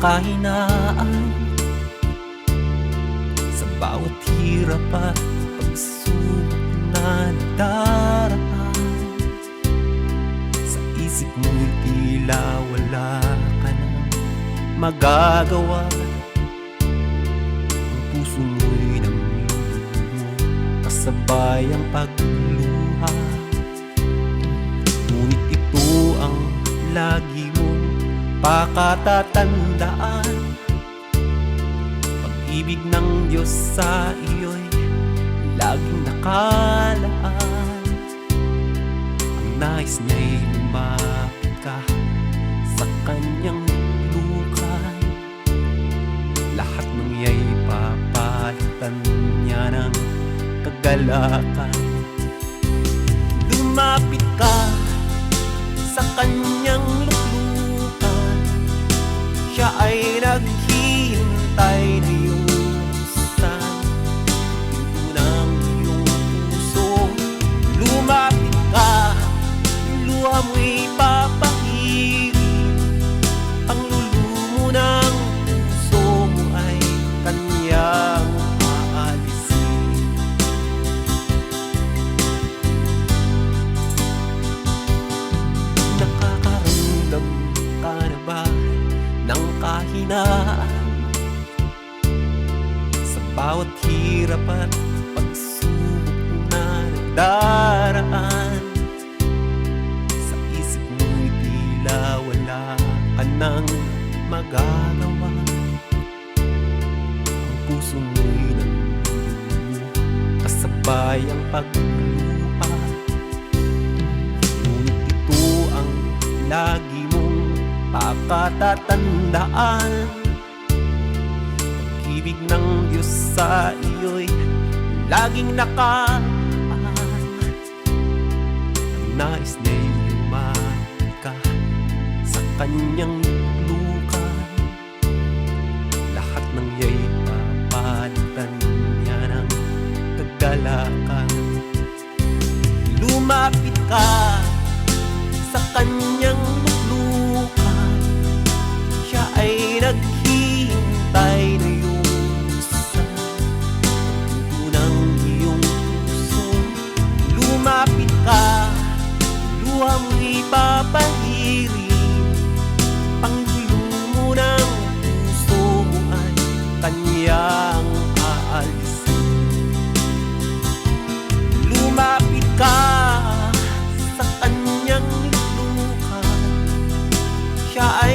kahinaan sa bawat hirap at pagsubok na nadaraan. Sa isip mo'y tila wala ka nang magagawa. Ang puso mo'y namlulumo kasabay ang pagluha. Ngunit ito ang lagi mong pakatatandaan. Pag-ibig ng Diyos sa iyo'y laging nakalaan. Ang nais niya'y lumapit ka sa kanyang lukan. Lahat ng iya'y papalitan niya ng kagalakan. Lumapit ka sa kanyang luklukan. Siya ay naghihintay na yusan pinto ng iyong puso. Lumapit ka, luha mo'y papahirin. Ang lulumo ng puso mo ay kanyang aalisin. Nakakaramdam ka na ba ng kahinaan sa bawat hirap at pagsubok na nagdaraan? Sa isip mo'y tila wala ka nang magagawa. Ang puso mo'y nalulumo kasabay ang pagluha. Ngunit ito ang lagi mong pakatatandaan. Pag-ibig ng Diyos sa iyo'y laging nakaan. Ang nais niya'y lumapit ka sa kanyang lukan. Lahat ng iya'y papalitan niya ng kagalakan. Lumapit ka sa kanyang luklukan. Siya ay naghihintay na yusan pinto ng iyong puso. Lumapit ka, luha mo'y papahirin. Panglulumo ng puso mo ay kanyang aalisin. Lumapit ka sa kanyang luklukan. Siya ay